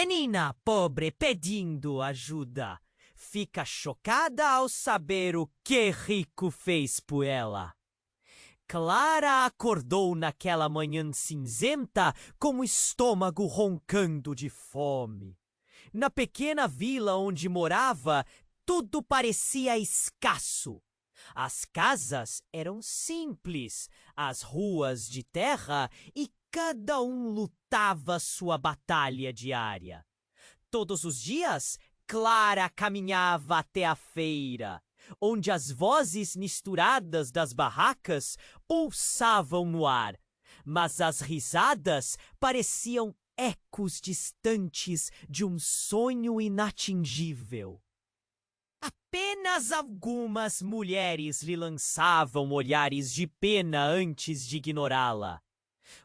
Menina pobre pedindo ajuda. Fica chocada ao saber o que Rico fez por ela. Clara acordou naquela manhã cinzenta com o estômago roncando de fome. Na pequena vila onde morava, tudo parecia escasso. As casas eram simples, as ruas de terra e cada um lutava sua batalha diária. Todos os dias, Clara caminhava até a feira, onde as vozes misturadas das barracas pulsavam no ar, mas as risadas pareciam ecos distantes de um sonho inatingível. Apenas algumas mulheres lhe lançavam olhares de pena antes de ignorá-la.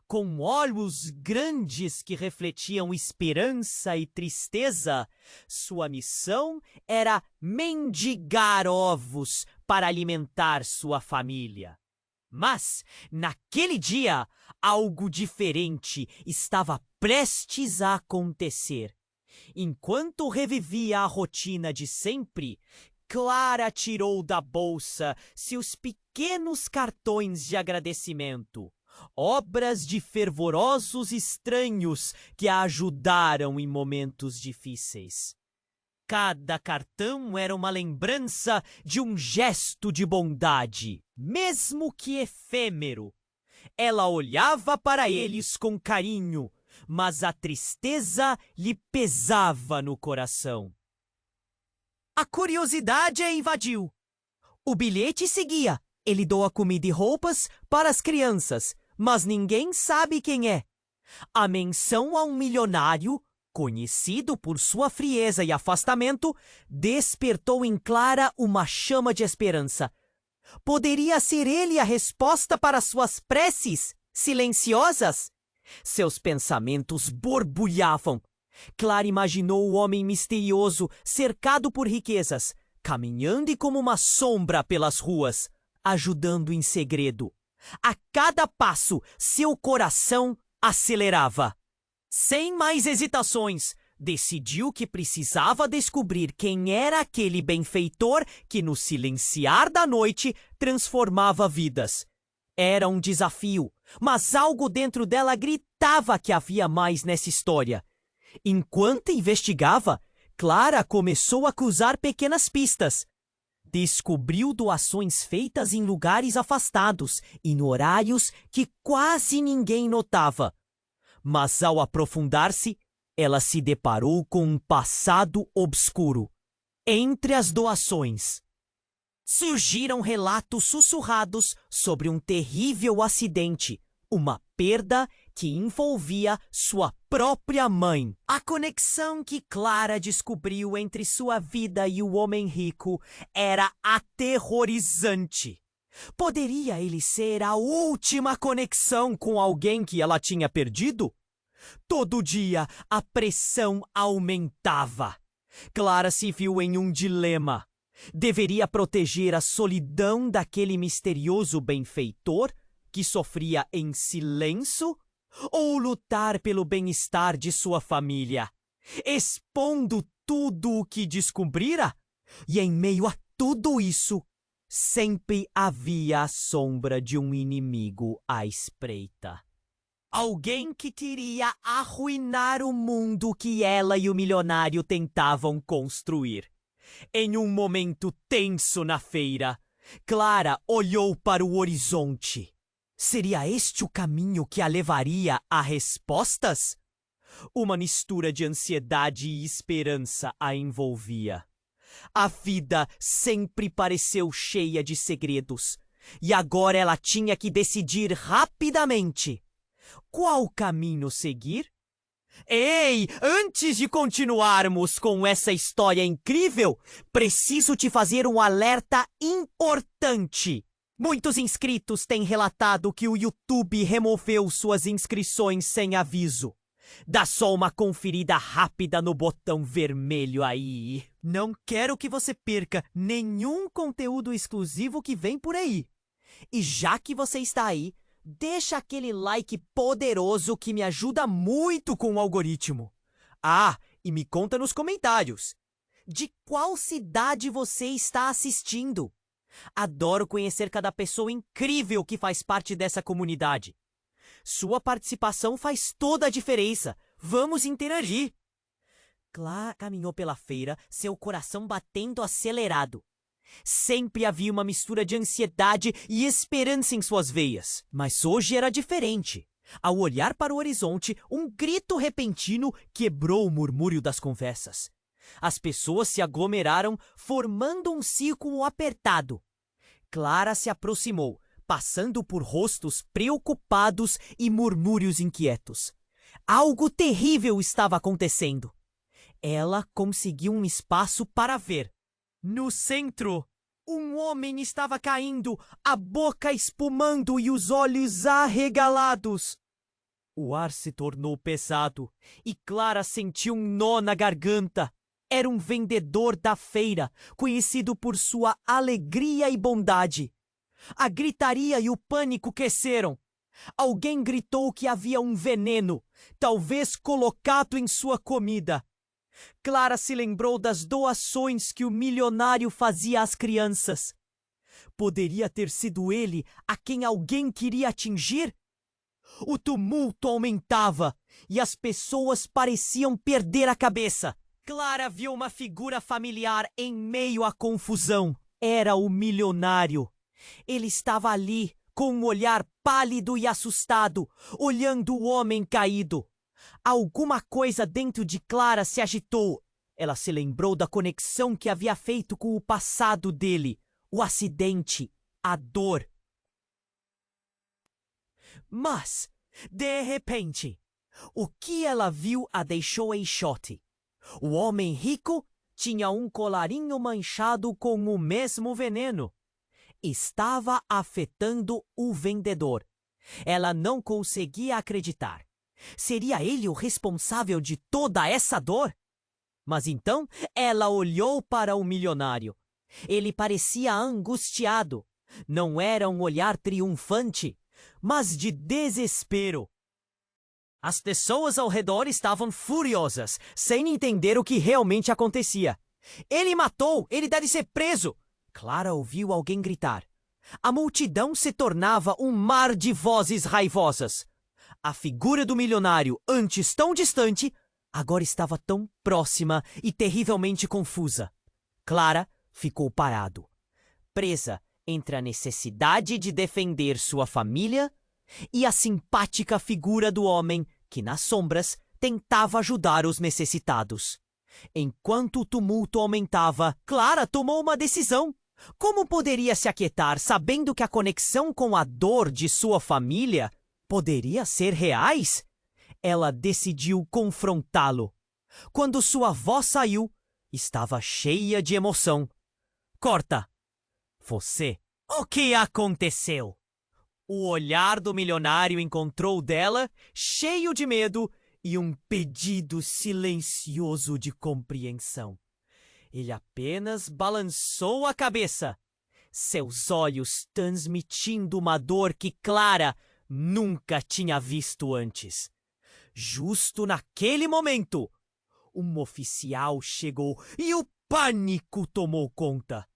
Com olhos grandes que refletiam esperança e tristeza, sua missão era mendigar ovos para alimentar sua família. Mas, naquele dia, algo diferente estava prestes a acontecer. Enquanto revivia a rotina de sempre, Clara tirou da bolsa seus pequenos cartões de agradecimento, obras de fervorosos estranhos que a ajudaram em momentos difíceis. Cada cartão era uma lembrança de um gesto de bondade, mesmo que efêmero. Ela olhava para eles com carinho, mas a tristeza lhe pesava no coração. A curiosidade a invadiu. O bilhete seguia: ele doa comida e roupas para as crianças, mas ninguém sabe quem é. A menção a um milionário, conhecido por sua frieza e afastamento, despertou em Clara uma chama de esperança. Poderia ser ele a resposta para suas preces, silenciosas? Seus pensamentos borbulhavam. Clara imaginou o homem misterioso, cercado por riquezas, caminhando e como uma sombra pelas ruas, ajudando em segredo. A cada passo, seu coração acelerava. Sem mais hesitações, decidiu que precisava descobrir quem era aquele benfeitor que, no silenciar da noite, transformava vidas. Era um desafio, mas algo dentro dela gritava que havia mais nessa história. Enquanto investigava, Clara começou a cruzar pequenas pistas. Descobriu doações feitas em lugares afastados, em horários que quase ninguém notava. Mas ao aprofundar-se, ela se deparou com um passado obscuro. Entre as doações, surgiram relatos sussurrados sobre um terrível acidente, uma perda que envolvia sua própria mãe. A conexão que Clara descobriu entre sua vida e o homem rico era aterrorizante. Poderia ele ser a última conexão com alguém que ela tinha perdido? Todo dia a pressão aumentava. Clara se viu em um dilema. Deveria proteger a solidão daquele misterioso benfeitor que sofria em silêncio ou lutar pelo bem-estar de sua família, expondo tudo o que descobrira? E em meio a tudo isso, sempre havia a sombra de um inimigo à espreita. Alguém que queria arruinar o mundo que ela e o milionário tentavam construir. Em um momento tenso na feira, Clara olhou para o horizonte. Seria este o caminho que a levaria a respostas? Uma mistura de ansiedade e esperança a envolvia. A vida sempre pareceu cheia de segredos, e agora ela tinha que decidir rapidamente. Qual caminho seguir? Ei, antes de continuarmos com essa história incrível, preciso te fazer um alerta importante. Muitos inscritos têm relatado que o YouTube removeu suas inscrições sem aviso. Dá só uma conferida rápida no botão vermelho aí. Não quero que você perca nenhum conteúdo exclusivo que vem por aí. E já que você está aí, deixa aquele like poderoso que me ajuda muito com o algoritmo. Ah, e me conta nos comentários. De qual cidade você está assistindo? Adoro conhecer cada pessoa incrível que faz parte dessa comunidade. Sua participação faz toda a diferença. Vamos interagir. Clara caminhou pela feira, seu coração batendo acelerado. Sempre havia uma mistura de ansiedade e esperança em suas veias. Mas hoje era diferente. Ao olhar para o horizonte, um grito repentino quebrou o murmúrio das conversas. As pessoas se aglomeraram, formando um círculo apertado. Clara se aproximou, passando por rostos preocupados e murmúrios inquietos. Algo terrível estava acontecendo. Ela conseguiu um espaço para ver. No centro, um homem estava caindo, a boca espumando e os olhos arregalados. O ar se tornou pesado e Clara sentiu um nó na garganta. Era um vendedor da feira, conhecido por sua alegria e bondade. A gritaria e o pânico cresceram. Alguém gritou que havia um veneno, talvez colocado em sua comida. Clara se lembrou das doações que o milionário fazia às crianças. Poderia ter sido ele a quem alguém queria atingir? O tumulto aumentava e as pessoas pareciam perder a cabeça. Clara viu uma figura familiar em meio à confusão. Era o milionário. Ele estava ali, com um olhar pálido e assustado, olhando o homem caído. Alguma coisa dentro de Clara se agitou. Ela se lembrou da conexão que havia feito com o passado dele, o acidente, a dor. Mas, de repente, o que ela viu a deixou em choque. O homem rico tinha um colarinho manchado com o mesmo veneno. Estava afetando o vendedor. Ela não conseguia acreditar. Seria ele o responsável de toda essa dor? Mas então ela olhou para o milionário. Ele parecia angustiado. Não era um olhar triunfante, mas de desespero. As pessoas ao redor estavam furiosas, sem entender o que realmente acontecia. Ele matou! Ele deve ser preso! Clara ouviu alguém gritar. A multidão se tornava um mar de vozes raivosas. A figura do milionário, antes tão distante, agora estava tão próxima e terrivelmente confusa. Clara ficou parado, presa entre a necessidade de defender sua família e a simpática figura do homem que, nas sombras, tentava ajudar os necessitados. Enquanto o tumulto aumentava, Clara tomou uma decisão. Como poderia se aquietar sabendo que a conexão com a dor de sua família poderia ser reais? Ela decidiu confrontá-lo. Quando sua voz saiu, estava cheia de emoção. Corta! Você, o que aconteceu? O olhar do milionário encontrou dela, cheio de medo e um pedido silencioso de compreensão. Ele apenas balançou a cabeça, seus olhos transmitindo uma dor que Clara nunca tinha visto antes. Justo naquele momento, um oficial chegou e o pânico tomou conta.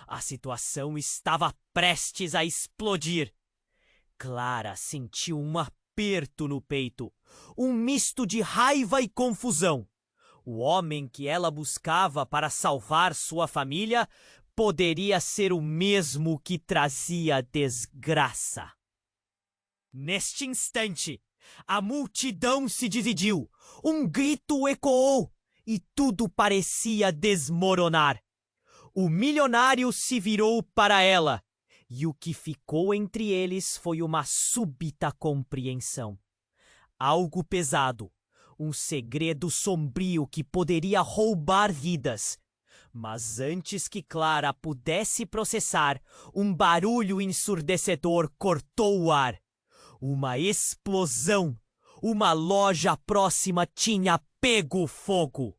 A situação estava prestes a explodir. Clara sentiu um aperto no peito, um misto de raiva e confusão. O homem que ela buscava para salvar sua família poderia ser o mesmo que trazia desgraça. Neste instante, a multidão se dividiu, um grito ecoou e tudo parecia desmoronar. O milionário se virou para ela e o que ficou entre eles foi uma súbita compreensão. Algo pesado. Um segredo sombrio que poderia roubar vidas. Mas antes que Clara pudesse processar, um barulho ensurdecedor cortou o ar. Uma explosão! Uma loja próxima tinha pego fogo.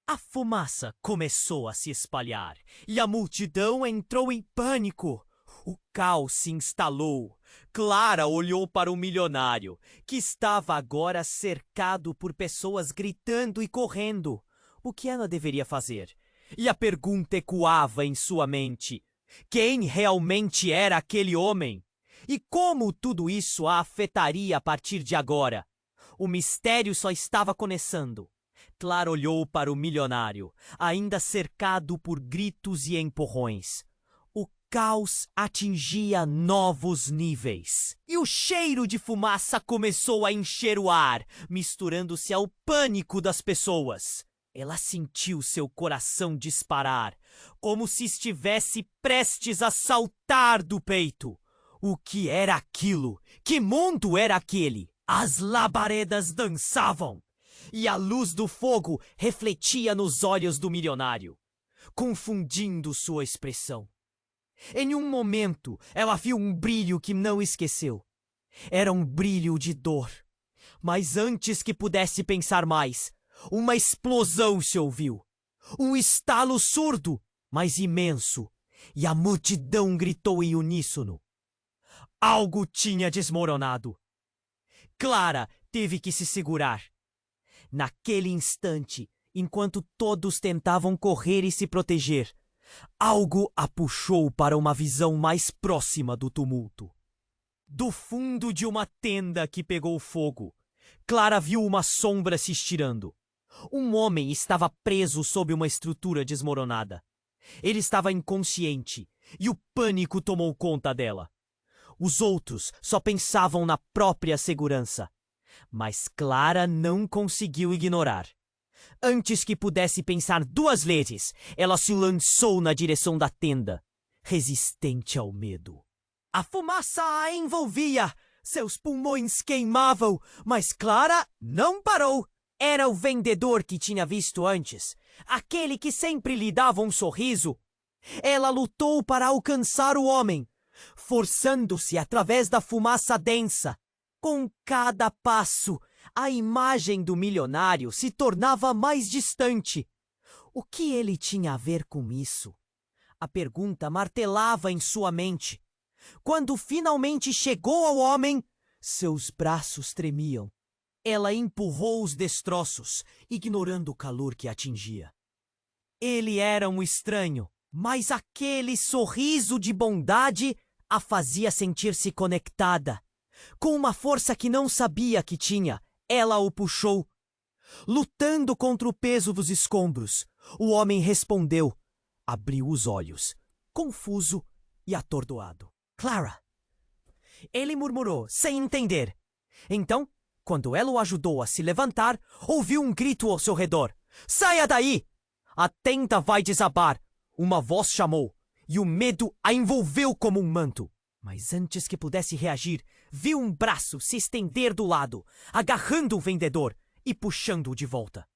A fumaça começou a se espalhar e a multidão entrou em pânico. O caos se instalou. Clara olhou para o milionário, que estava agora cercado por pessoas gritando e correndo. O que ela deveria fazer? E a pergunta ecoava em sua mente: quem realmente era aquele homem? E como tudo isso a afetaria a partir de agora? O mistério só estava começando. Clara olhou para o milionário, ainda cercado por gritos e empurrões. O caos atingia novos níveis. E o cheiro de fumaça começou a encher o ar, misturando-se ao pânico das pessoas. Ela sentiu seu coração disparar, como se estivesse prestes a saltar do peito. O que era aquilo? Que mundo era aquele? As labaredas dançavam, e a luz do fogo refletia nos olhos do milionário, confundindo sua expressão. Em um momento, ela viu um brilho que não esqueceu. Era um brilho de dor. Mas antes que pudesse pensar mais, uma explosão se ouviu. Um estalo surdo, mas imenso, e a multidão gritou em uníssono. Algo tinha desmoronado. Clara teve que se segurar. Naquele instante, enquanto todos tentavam correr e se proteger, algo a puxou para uma visão mais próxima do tumulto. Do fundo de uma tenda que pegou fogo, Clara viu uma sombra se estirando. Um homem estava preso sob uma estrutura desmoronada. Ele estava inconsciente e o pânico tomou conta dela. Os outros só pensavam na própria segurança. Mas Clara não conseguiu ignorar. Antes que pudesse pensar duas vezes, ela se lançou na direção da tenda, resistente ao medo. A fumaça a envolvia, seus pulmões queimavam, mas Clara não parou. Era o vendedor que tinha visto antes, aquele que sempre lhe dava um sorriso. Ela lutou para alcançar o homem, forçando-se através da fumaça densa. Com cada passo, a imagem do milionário se tornava mais distante. O que ele tinha a ver com isso? A pergunta martelava em sua mente. Quando finalmente chegou ao homem, seus braços tremiam. Ela empurrou os destroços, ignorando o calor que atingia. Ele era um estranho, mas aquele sorriso de bondade a fazia sentir-se conectada. Com uma força que não sabia que tinha, ela o puxou. Lutando contra o peso dos escombros, o homem respondeu. Abriu os olhos, confuso e atordoado. Clara! Ele murmurou, sem entender. Então, quando ela o ajudou a se levantar, ouviu um grito ao seu redor. Saia daí! A tenda vai desabar! Uma voz chamou, e o medo a envolveu como um manto. Mas antes que pudesse reagir, viu um braço se estender do lado, agarrando o vendedor e puxando-o de volta.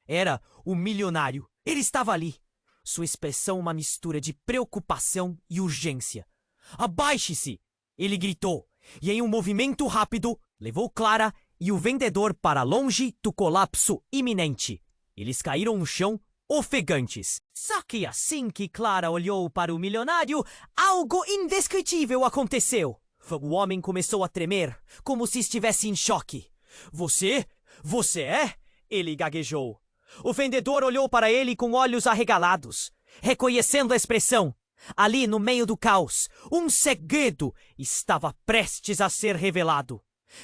Era o milionário. Ele estava ali. Sua expressão uma mistura de preocupação e urgência. Abaixe-se! Ele gritou, e em um movimento rápido, levou Clara e o vendedor para longe do colapso iminente. Eles caíram no chão, ofegantes. Só que assim que Clara olhou para o milionário, algo indescritível aconteceu. O homem começou a tremer, como se estivesse em choque. Você? Você é? Ele gaguejou. O vendedor olhou para ele com olhos arregalados, reconhecendo a expressão. Ali, no meio do caos, um segredo estava prestes a ser revelado.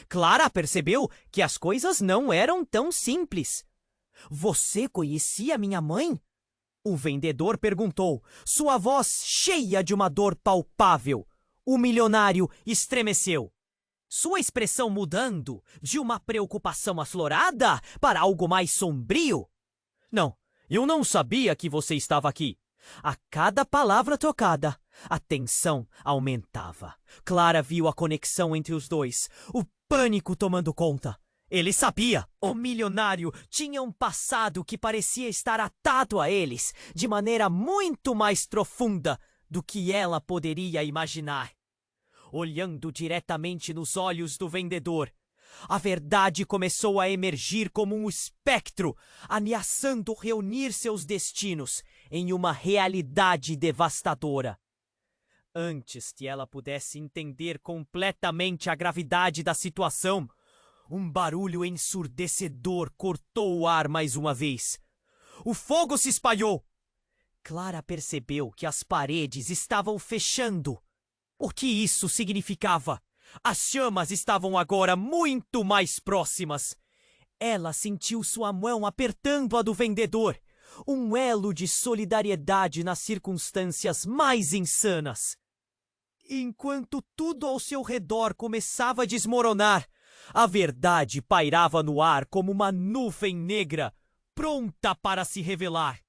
Clara percebeu que as coisas não eram tão simples. Você conhecia minha mãe? O vendedor perguntou, sua voz cheia de uma dor palpável. O milionário estremeceu. Sua expressão mudando de uma preocupação aflorada para algo mais sombrio. Não, eu não sabia que você estava aqui. A cada palavra trocada, a tensão aumentava. Clara viu a conexão entre os dois, o pânico tomando conta. Ele sabia. O milionário tinha um passado que parecia estar atado a eles de maneira muito mais profunda do que ela poderia imaginar. Olhando diretamente nos olhos do vendedor, a verdade começou a emergir como um espectro, ameaçando reunir seus destinos em uma realidade devastadora. Antes que ela pudesse entender completamente a gravidade da situação, um barulho ensurdecedor cortou o ar mais uma vez. O fogo se espalhou. Clara percebeu que as paredes estavam fechando. O que isso significava? As chamas estavam agora muito mais próximas. Ela sentiu sua mão apertando a do vendedor, um elo de solidariedade nas circunstâncias mais insanas. Enquanto tudo ao seu redor começava a desmoronar, a verdade pairava no ar como uma nuvem negra, pronta para se revelar.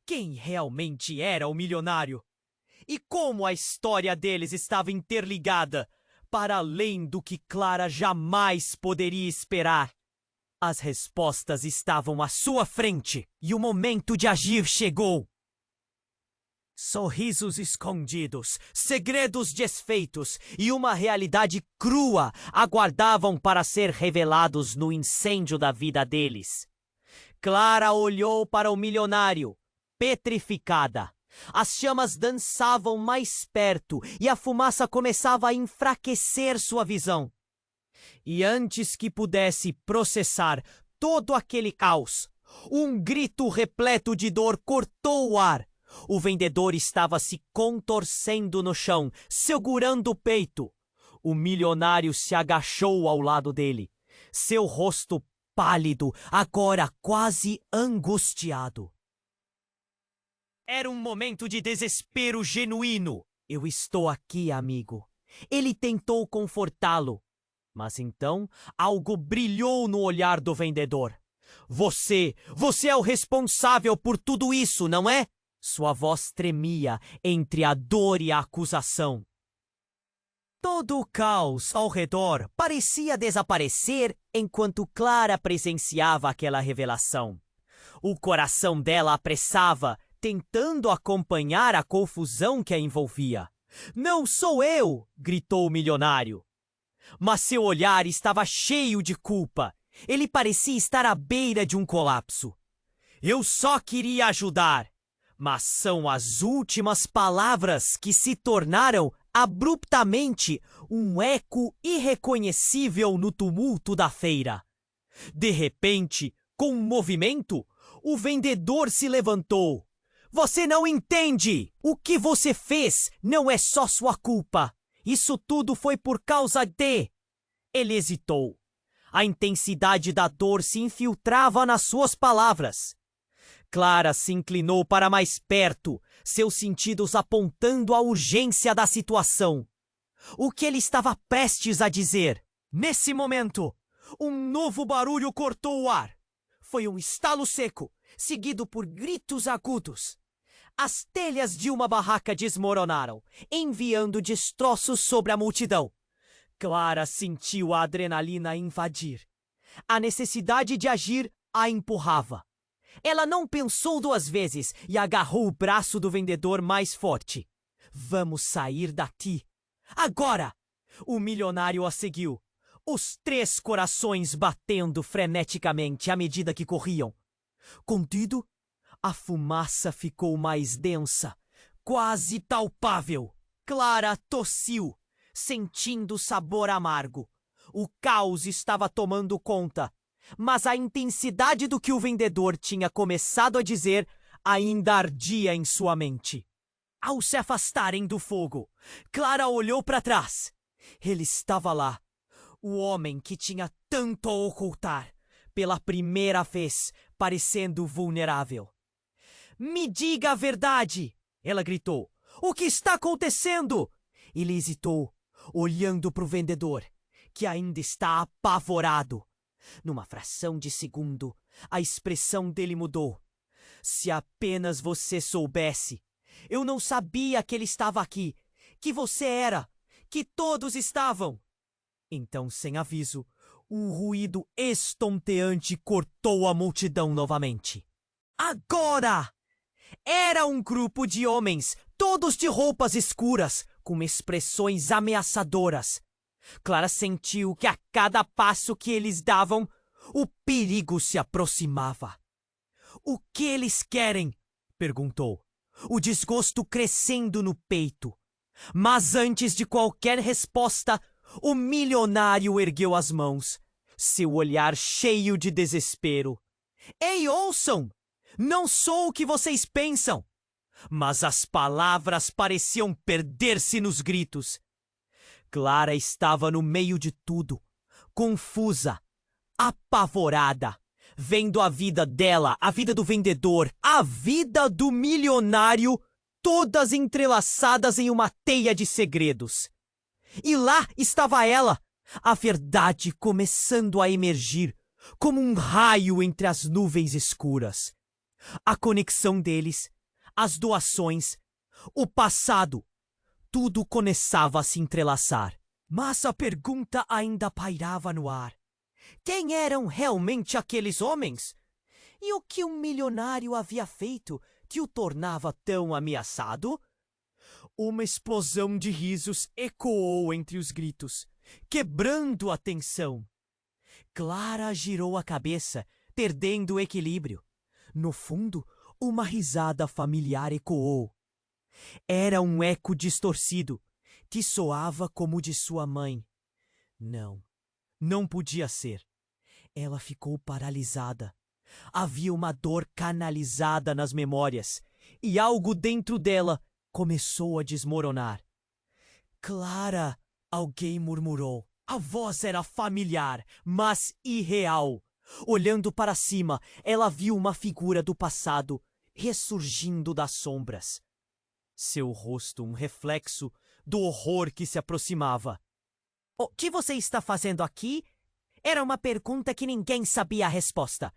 Quem realmente era o milionário? E como a história deles estava interligada, para além do que Clara jamais poderia esperar? As respostas estavam à sua frente e o momento de agir chegou. Sorrisos escondidos, segredos desfeitos e uma realidade crua aguardavam para ser revelados no incêndio da vida deles. Clara olhou para o milionário, petrificada. As chamas dançavam mais perto e a fumaça começava a enfraquecer sua visão. E antes que pudesse processar todo aquele caos, um grito repleto de dor cortou o ar. O vendedor estava se contorcendo no chão, segurando o peito. O milionário se agachou ao lado dele, seu rosto pálido, agora quase angustiado. Era um momento de desespero genuíno. Eu estou aqui, amigo. Ele tentou confortá-lo, mas então algo brilhou no olhar do vendedor. Você é o responsável por tudo isso, não é? Sua voz tremia entre a dor e a acusação. Todo o caos ao redor parecia desaparecer enquanto Clara presenciava aquela revelação. O coração dela apressava, tentando acompanhar a confusão que a envolvia. "Não sou eu!" gritou o milionário. Mas seu olhar estava cheio de culpa. Ele parecia estar à beira de um colapso. "Eu só queria ajudar." Mas são as últimas palavras que se tornaram abruptamente um eco irreconhecível no tumulto da feira. De repente, com um movimento, o vendedor se levantou. "Você não entende! O que você fez não é só sua culpa. Isso tudo foi por causa de..." Ele hesitou. A intensidade da dor se infiltrava nas suas palavras. Clara se inclinou para mais perto, seus sentidos apontando a urgência da situação. O que ele estava prestes a dizer? Nesse momento, um novo barulho cortou o ar. Foi um estalo seco, seguido por gritos agudos. As telhas de uma barraca desmoronaram, enviando destroços sobre a multidão. Clara sentiu a adrenalina invadir. A necessidade de agir a empurrava. Ela não pensou duas vezes e agarrou o braço do vendedor mais forte. "Vamos sair daqui. Agora!" O milionário a seguiu, os 3 corações batendo freneticamente à medida que corriam. Contudo, a fumaça ficou mais densa, quase palpável. Clara tossiu, sentindo sabor amargo. O caos estava tomando conta, mas a intensidade do que o vendedor tinha começado a dizer ainda ardia em sua mente. Ao se afastarem do fogo, Clara olhou para trás. Ele estava lá, o homem que tinha tanto a ocultar, pela primeira vez parecendo vulnerável. "Me diga a verdade!" ela gritou. "O que está acontecendo?" Ele hesitou, olhando para o vendedor, que ainda está apavorado. Numa fração de segundo, a expressão dele mudou. "Se apenas você soubesse. Eu não sabia que ele estava aqui, que você era, que todos estavam." Então, sem aviso, um ruído estonteante cortou a multidão novamente. Agora! Era um grupo de homens, todos de roupas escuras, com expressões ameaçadoras. Clara sentiu que a cada passo que eles davam, o perigo se aproximava. "O que eles querem?" perguntou, o desgosto crescendo no peito. Mas antes de qualquer resposta, o milionário ergueu as mãos, seu olhar cheio de desespero. Ei, ouçam! Não sou o que vocês pensam! Mas as palavras pareciam perder-se nos gritos. Clara estava no meio de tudo, confusa, apavorada, vendo a vida dela, a vida do vendedor, a vida do milionário, todas entrelaçadas em uma teia de segredos. E lá estava ela, a verdade começando a emergir, como um raio entre as nuvens escuras. A conexão deles, as doações, o passado, tudo começava a se entrelaçar. Mas a pergunta ainda pairava no ar. Quem eram realmente aqueles homens? E o que um milionário havia feito que o tornava tão ameaçado? Uma explosão de risos ecoou entre os gritos, quebrando a tensão. Clara girou a cabeça, perdendo o equilíbrio. No fundo, uma risada familiar ecoou. Era um eco distorcido, que soava como o de sua mãe. Não, não podia ser. Ela ficou paralisada. Havia uma dor canalizada nas memórias, e algo dentro dela começou a desmoronar. Clara, alguém murmurou. A voz era familiar, mas irreal. Olhando para cima, ela viu uma figura do passado ressurgindo das sombras. Seu rosto um reflexo do horror que se aproximava. O que você está fazendo aqui? Era uma pergunta que ninguém sabia a resposta.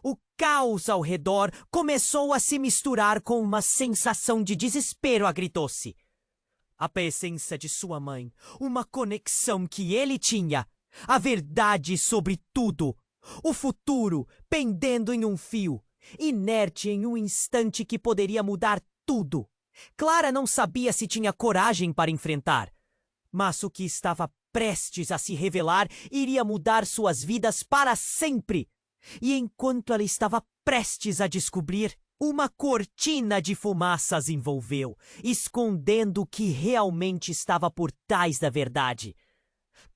O caos ao redor começou a se misturar com uma sensação de desespero, agritou-se. A presença de sua mãe, uma conexão que ele tinha, a verdade sobre tudo, o futuro pendendo em um fio, inerte em um instante que poderia mudar tudo. Clara não sabia se tinha coragem para enfrentar, mas o que estava prestes a se revelar iria mudar suas vidas para sempre. E enquanto ela estava prestes a descobrir, uma cortina de fumaça as envolveu, escondendo o que realmente estava por trás da verdade.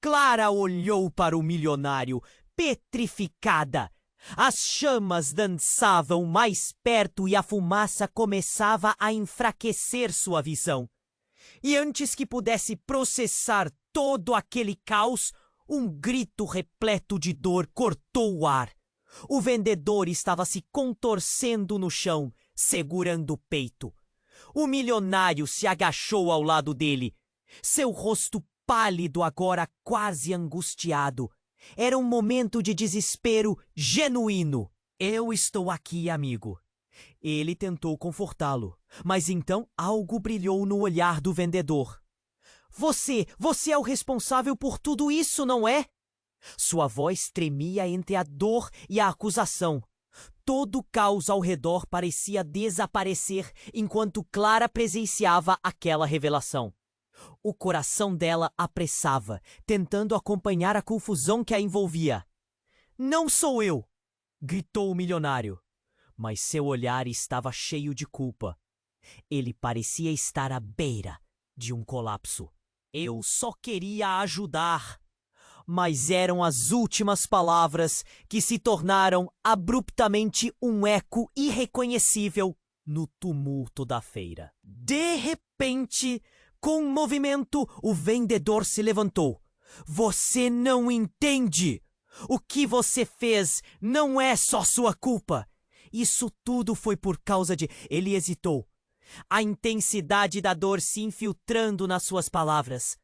Clara olhou para o milionário, petrificada. As chamas dançavam mais perto e a fumaça começava a enfraquecer sua visão. E antes que pudesse processar todo aquele caos, um grito repleto de dor cortou o ar. O vendedor estava se contorcendo no chão, segurando o peito. O milionário se agachou ao lado dele, seu rosto pálido agora quase angustiado. Era um momento de desespero genuíno. Eu estou aqui, amigo. Ele tentou confortá-lo, mas então algo brilhou no olhar do vendedor. Você é o responsável por tudo isso, não é? Sua voz tremia entre a dor e a acusação. Todo o caos ao redor parecia desaparecer enquanto Clara presenciava aquela revelação. O coração dela apressava, tentando acompanhar a confusão que a envolvia. Não sou eu! Gritou o milionário. Mas seu olhar estava cheio de culpa. Ele parecia estar à beira de um colapso. Eu só queria ajudar. Mas eram as últimas palavras que se tornaram abruptamente um eco irreconhecível no tumulto da feira. De repente, com um movimento, o vendedor se levantou. Você não entende! O que você fez não é só sua culpa. Isso tudo foi por causa de... Ele hesitou. A intensidade da dor se infiltrando nas suas palavras.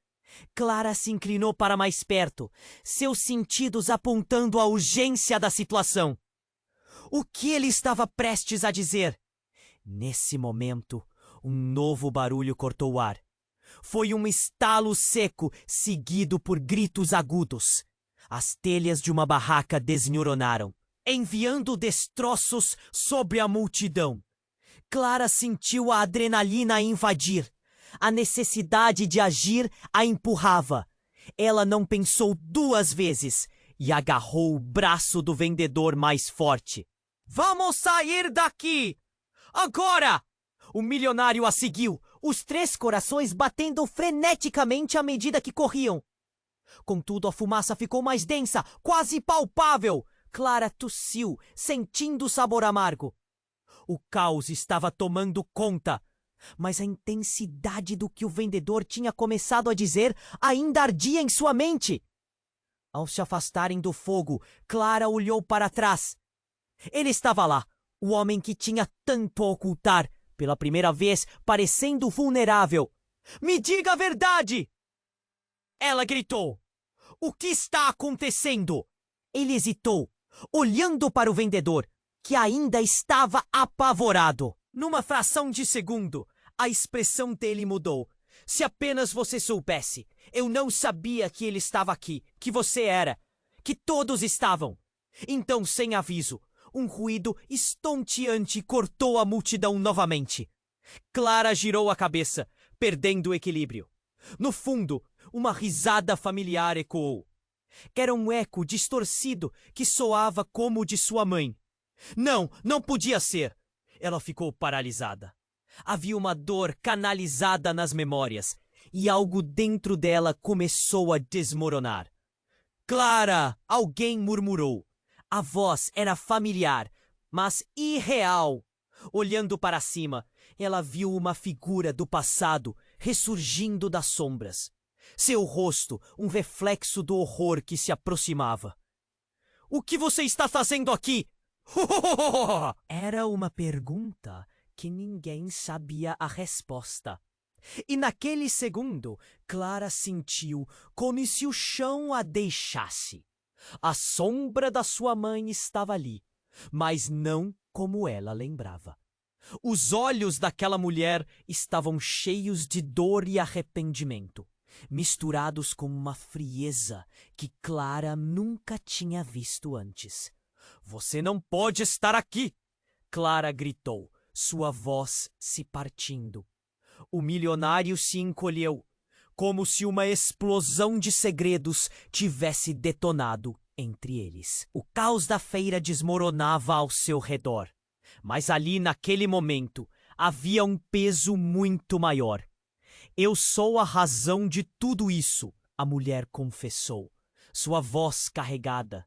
Clara se inclinou para mais perto, seus sentidos apontando a urgência da situação. O que ele estava prestes a dizer? Nesse momento, um novo barulho cortou o ar. Foi um estalo seco, seguido por gritos agudos. As telhas de uma barraca desmoronaram, enviando destroços sobre a multidão. Clara sentiu a adrenalina a invadir. A necessidade de agir a empurrava. Ela não pensou duas vezes e agarrou o braço do vendedor mais forte. Vamos sair daqui! Agora! O milionário a seguiu, os 3 corações batendo freneticamente à medida que corriam. Contudo, a fumaça ficou mais densa, quase palpável. Clara tossiu, sentindo o sabor amargo. O caos estava tomando conta, mas a intensidade do que o vendedor tinha começado a dizer ainda ardia em sua mente. Ao se afastarem do fogo, Clara olhou para trás. Ele estava lá, o homem que tinha tanto a ocultar, pela primeira vez parecendo vulnerável. "Me diga a verdade!" Ela gritou. "O que está acontecendo?" Ele hesitou, olhando para o vendedor, que ainda estava apavorado. Numa fração de segundo, a expressão dele mudou. "Se apenas você soubesse, eu não sabia que ele estava aqui, que você era, que todos estavam." Então, sem aviso, um ruído estonteante cortou a multidão novamente. Clara girou a cabeça, perdendo o equilíbrio. No fundo, uma risada familiar ecoou. Era um eco distorcido que soava como o de sua mãe. Não, não podia ser. Ela ficou paralisada. Havia uma dor canalizada nas memórias, e algo dentro dela começou a desmoronar. "Clara!" Alguém murmurou. A voz era familiar, mas irreal. Olhando para cima, ela viu uma figura do passado ressurgindo das sombras. Seu rosto, um reflexo do horror que se aproximava. "O que você está fazendo aqui?" Era uma pergunta que ninguém sabia a resposta. E naquele segundo, Clara sentiu como se o chão a deixasse. A sombra da sua mãe estava ali, mas não como ela lembrava. Os olhos daquela mulher estavam cheios de dor e arrependimento, misturados com uma frieza que Clara nunca tinha visto antes. "Você não pode estar aqui!" Clara gritou, sua voz se partindo. O milionário se encolheu, como se uma explosão de segredos tivesse detonado entre eles. O caos da feira desmoronava ao seu redor, mas ali naquele momento havia um peso muito maior. "Eu sou a razão de tudo isso", a mulher confessou, sua voz carregada.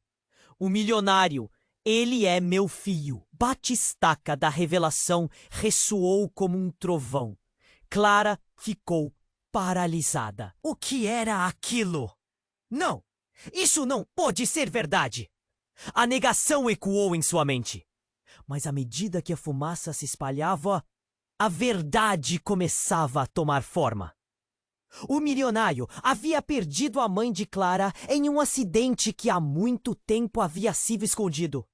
"O milionário, ele é meu filho." Batistaca da revelação ressoou como um trovão. Clara ficou paralisada. O que era aquilo? Não! Isso não pode ser verdade! A negação ecoou em sua mente. Mas à medida que a fumaça se espalhava, a verdade começava a tomar forma. O milionário havia perdido a mãe de Clara em um acidente que há muito tempo havia sido escondido.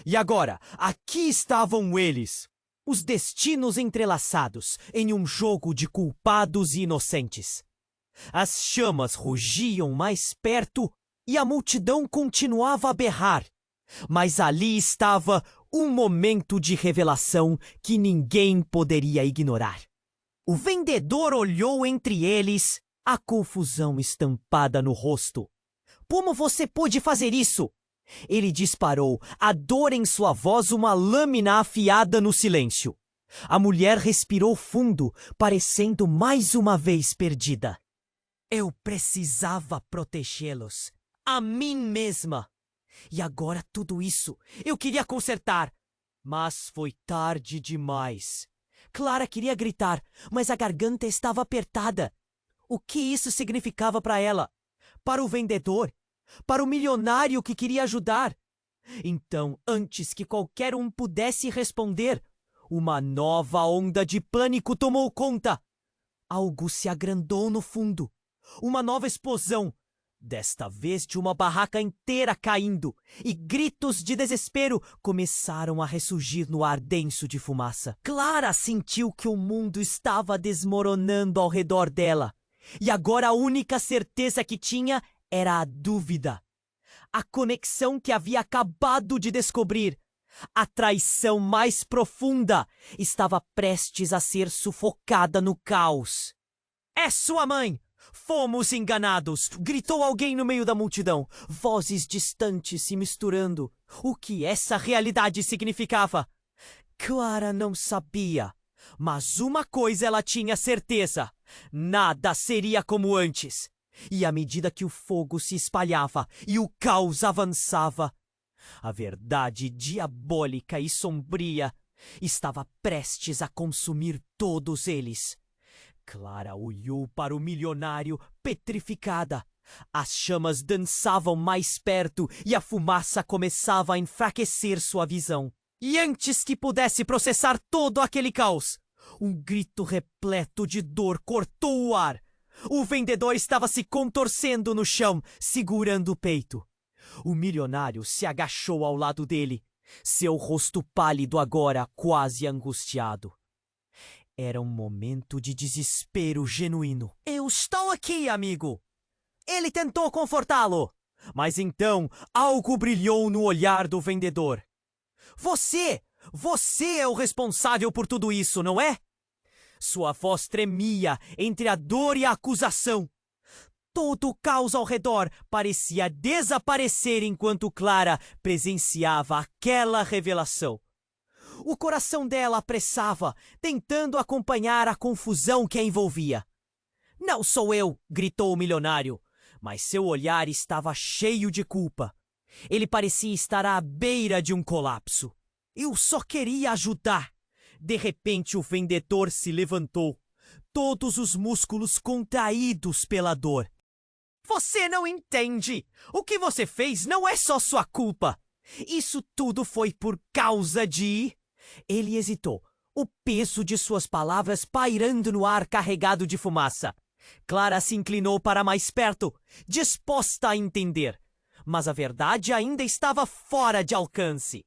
E agora, aqui estavam eles, os destinos entrelaçados em um jogo de culpados e inocentes. As chamas rugiam mais perto e a multidão continuava a berrar. Mas ali estava um momento de revelação que ninguém poderia ignorar. O vendedor olhou entre eles, a confusão estampada no rosto. "Como você pôde fazer isso?" Ele disparou, a dor em sua voz uma lâmina afiada no silêncio. A mulher respirou fundo, parecendo mais uma vez perdida. "Eu precisava protegê-los. A mim mesma. E agora tudo isso eu queria consertar. Mas foi tarde demais." Clara queria gritar, mas a garganta estava apertada. O que isso significava para ela? Para o vendedor? Para o milionário que queria ajudar? Então, antes que qualquer um pudesse responder, uma nova onda de pânico tomou conta. Algo se agrandou no fundo. Uma nova explosão. Desta vez de uma barraca inteira caindo, e gritos de desespero começaram a ressurgir no ar denso de fumaça. Clara sentiu que o mundo estava desmoronando ao redor dela, e agora a única certeza que tinha era a dúvida. A conexão que havia acabado de descobrir, a traição mais profunda, estava prestes a ser sufocada no caos. "É sua mãe! Fomos enganados!" gritou alguém no meio da multidão, vozes distantes se misturando. O que essa realidade significava? Clara não sabia, Mas uma coisa ela tinha certeza: nada seria como antes. E à medida que o fogo se espalhava e o caos avançava, a verdade diabólica e sombria estava prestes a consumir todos eles. Clara olhou para o milionário petrificada. As chamas dançavam mais perto e a fumaça começava a enfraquecer sua visão. E antes que pudesse processar todo aquele caos, um grito repleto de dor cortou o ar. O vendedor estava se contorcendo no chão, segurando o peito. O milionário se agachou ao lado dele, seu rosto pálido agora quase angustiado. Era um momento de desespero genuíno. Eu estou aqui, amigo! Ele tentou confortá-lo, mas então algo brilhou no olhar do vendedor. Você é o responsável por tudo isso, não é? Sua voz tremia entre a dor e a acusação. Todo o caos ao redor parecia desaparecer enquanto Clara presenciava aquela revelação. O coração dela apressava, tentando acompanhar a confusão que a envolvia. Não sou eu, gritou o milionário, mas seu olhar estava cheio de culpa. Ele parecia estar à beira de um colapso. Eu só queria ajudar. De repente o vendedor se levantou, todos os músculos contraídos pela dor. Você não entende! O que você fez não é só sua culpa! Isso tudo foi por causa de... Ele hesitou, o peso de suas palavras pairando no ar carregado de fumaça. Clara se inclinou para mais perto, disposta a entender. Mas a verdade ainda estava fora de alcance.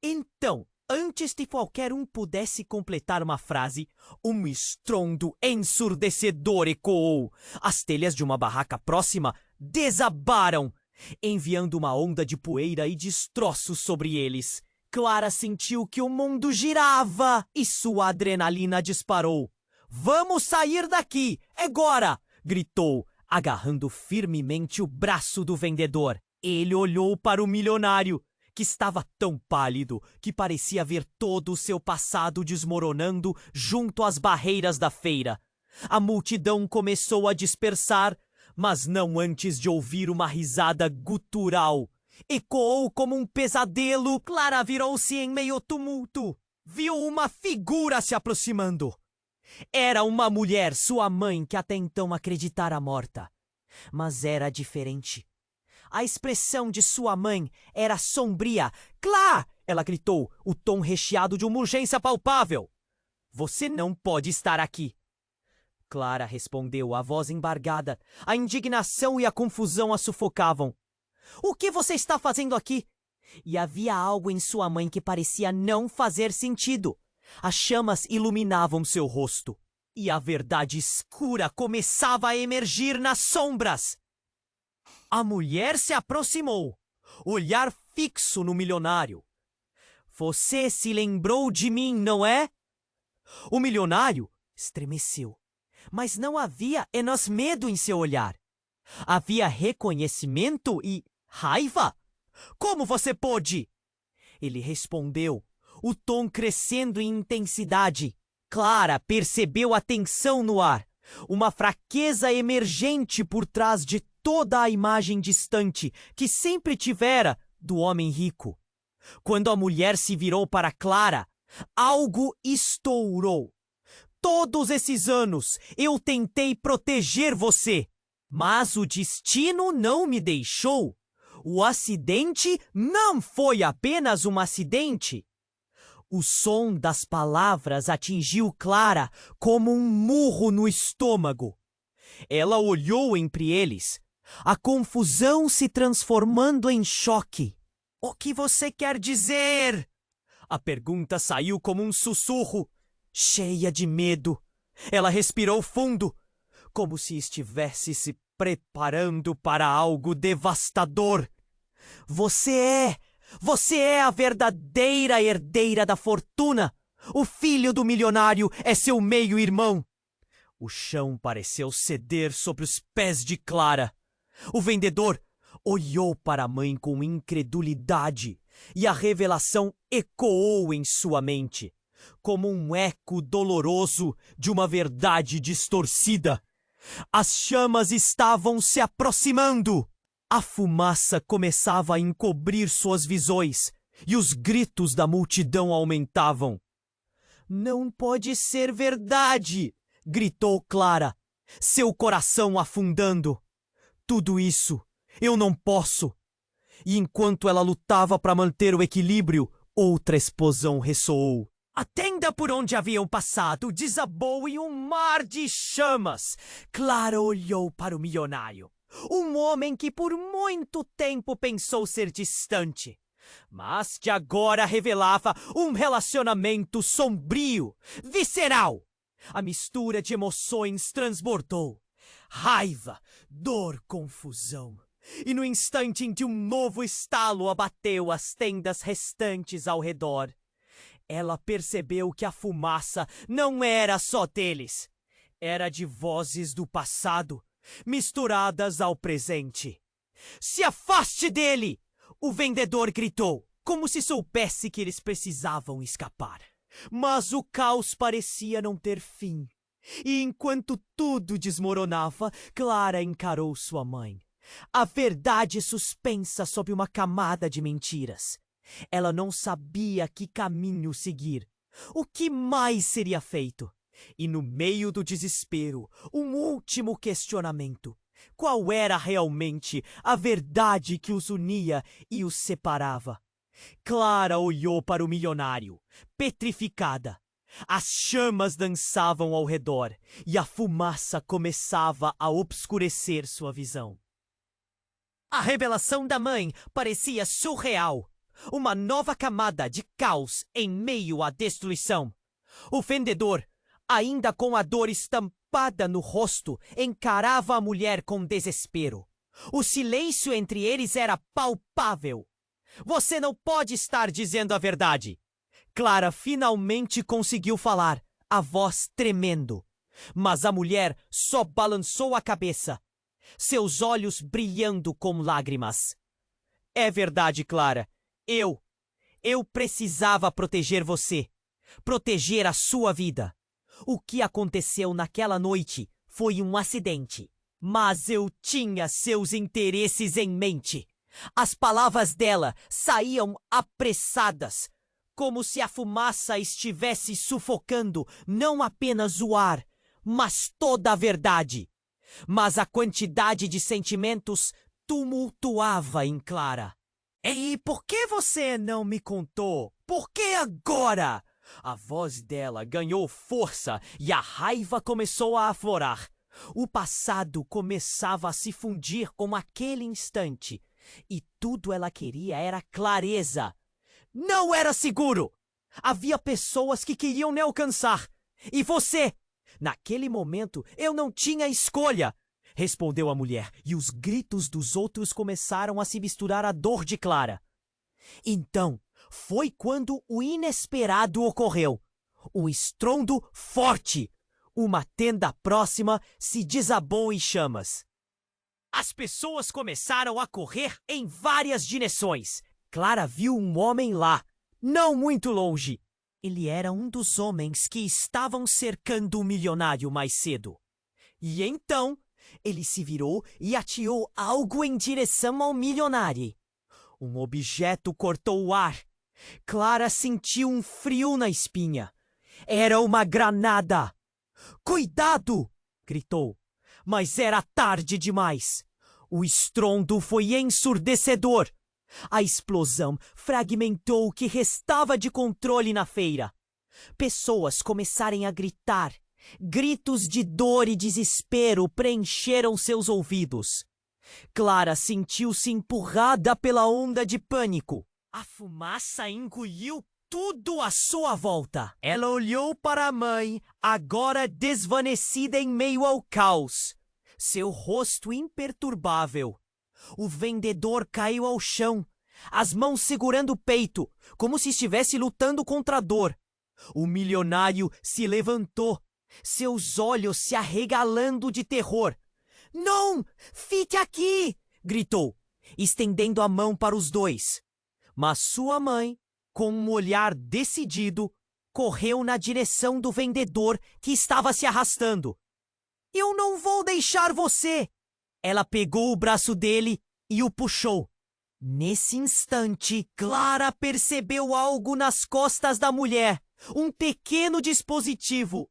Então, antes de qualquer um pudesse completar uma frase, um estrondo ensurdecedor ecoou. As telhas de uma barraca próxima desabaram, enviando uma onda de poeira e destroços sobre eles. Clara sentiu que o mundo girava e sua adrenalina disparou. Vamos sair daqui, agora! Gritou, agarrando firmemente o braço do vendedor. Ele olhou para o milionário, que estava tão pálido que parecia ver todo o seu passado desmoronando junto às barreiras da feira. A multidão começou a dispersar, mas não antes de ouvir uma risada gutural. Ecoou como um pesadelo. Clara virou-se em meio tumulto. Viu uma figura se aproximando. Era uma mulher, sua mãe, que até então acreditara morta. Mas era diferente. A expressão de sua mãe era sombria. Clá! Ela gritou, o tom recheado de uma urgência palpável. Você não pode estar aqui. Clara respondeu, a voz embargada. A indignação e a confusão a sufocavam. O que você está fazendo aqui? E havia algo em sua mãe que parecia não fazer sentido. As chamas iluminavam seu rosto. E a verdade escura começava a emergir nas sombras. A mulher se aproximou, olhar fixo no milionário. Você se lembrou de mim, não é? O milionário estremeceu, mas não havia apenas medo em seu olhar. Havia reconhecimento e raiva. Como você pôde? Ele respondeu, o tom crescendo em intensidade. Clara percebeu a tensão no ar, uma fraqueza emergente por trás de toda a imagem distante que sempre tivera do homem rico. Quando a mulher se virou para Clara, algo estourou. Todos esses anos eu tentei proteger você, mas o destino não me deixou. O acidente não foi apenas um acidente. O som das palavras atingiu Clara como um murro no estômago. Ela olhou entre eles, a confusão se transformando em choque. O que você quer dizer? A pergunta saiu como um sussurro, cheia de medo. Ela respirou fundo, como se estivesse se preparando para algo devastador. Você é a verdadeira herdeira da fortuna. O filho do milionário é seu meio-irmão. O chão pareceu ceder sobre os pés de Clara. O vendedor olhou para a mãe com incredulidade e a revelação ecoou em sua mente. como um eco doloroso de uma verdade distorcida. As chamas estavam se aproximando. A fumaça começava a encobrir suas visões e os gritos da multidão aumentavam. Não pode ser verdade! Gritou Clara, seu coração afundando. Tudo isso eu não posso. E enquanto ela lutava para manter o equilíbrio, outra explosão ressoou. A tenda por onde haviam passado desabou em um mar de chamas. Clara olhou para o milionário, um homem que por muito tempo pensou ser distante, mas que agora revelava um relacionamento sombrio, visceral. A mistura de emoções transbordou. Raiva, dor, confusão. E no instante em que um novo estalo abateu as tendas restantes ao redor, ela percebeu que a fumaça não era só deles. Era de vozes do passado, misturadas ao presente. Se afaste dele! O vendedor gritou, como se soubesse que eles precisavam escapar. Mas o caos parecia não ter fim. E enquanto tudo desmoronava, Clara encarou sua mãe. A verdade suspensa sob uma camada de mentiras. Ela não sabia que caminho seguir. O que mais seria feito? E no meio do desespero, um último questionamento. Qual era realmente a verdade que os unia e os separava? Clara olhou para o milionário, petrificada. As chamas dançavam ao redor e a fumaça começava a obscurecer sua visão. A revelação da mãe parecia surreal. Uma nova camada de caos em meio à destruição. O vendedor, ainda com a dor estampada no rosto, encarava a mulher com desespero. O silêncio entre eles era palpável. Você não pode estar dizendo a verdade. Clara finalmente conseguiu falar, a voz tremendo. Mas a mulher só balançou a cabeça, seus olhos brilhando com lágrimas. É verdade, Clara. Eu precisava proteger você, proteger a sua vida. O que aconteceu naquela noite foi um acidente, mas eu tinha seus interesses em mente. As palavras dela saíam apressadas, como se a fumaça estivesse sufocando não apenas o ar, mas toda a verdade. Mas a quantidade de sentimentos tumultuava em Clara. E por que você não me contou? Por que agora? A voz dela ganhou força e a raiva começou a aflorar. O passado começava a se fundir com aquele instante. E tudo ela queria era clareza. Não era seguro! Havia pessoas que queriam me alcançar. E você? Naquele momento eu não tinha escolha. Respondeu a mulher, e os gritos dos outros começaram a se misturar à dor de Clara. Então, foi quando o inesperado ocorreu. Um estrondo forte. Uma tenda próxima se desabou em chamas. As pessoas começaram a correr em várias direções. Clara viu um homem lá, não muito longe. Ele era um dos homens que estavam cercando o milionário mais cedo. E então, ele se virou e atirou algo em direção ao milionário. Um objeto cortou o ar. Clara sentiu um frio na espinha. Era uma granada. Cuidado! Gritou. Mas era tarde demais. O estrondo foi ensurdecedor. A explosão fragmentou o que restava de controle na feira. Pessoas começaram a gritar. Gritos de dor e desespero preencheram seus ouvidos. Clara sentiu-se empurrada pela onda de pânico. A fumaça engoliu tudo à sua volta. Ela olhou para a mãe, agora desvanecida em meio ao caos. Seu rosto imperturbável. O vendedor caiu ao chão, as mãos segurando o peito, como se estivesse lutando contra a dor. O milionário se levantou, seus olhos se arregalando de terror. — Não! Fique aqui! Gritou, estendendo a mão para os dois. Mas sua mãe, com um olhar decidido, correu na direção do vendedor que estava se arrastando. Eu não vou deixar você! Ela pegou o braço dele e o puxou. Nesse instante, Clara percebeu algo nas costas da mulher. Um pequeno dispositivo.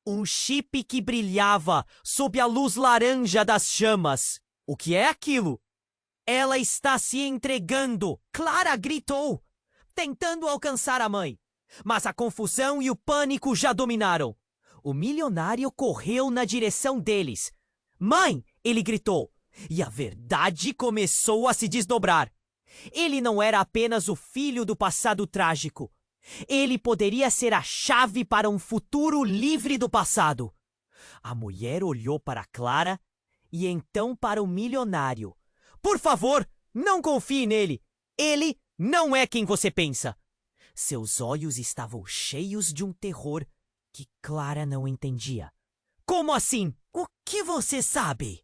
Um chip que brilhava sob a luz laranja das chamas. O que é aquilo? Ela está se entregando! Clara gritou, tentando alcançar a mãe. Mas a confusão e o pânico já dominaram. O milionário correu na direção deles. Mãe! Ele gritou. E a verdade começou a se desdobrar. Ele não era apenas o filho do passado trágico. Ele poderia ser a chave para um futuro livre do passado. A mulher olhou para Clara e então para o milionário. Por favor, não confie nele. Ele não é quem você pensa. Seus olhos estavam cheios de um terror que Clara não entendia. Como assim? O que você sabe?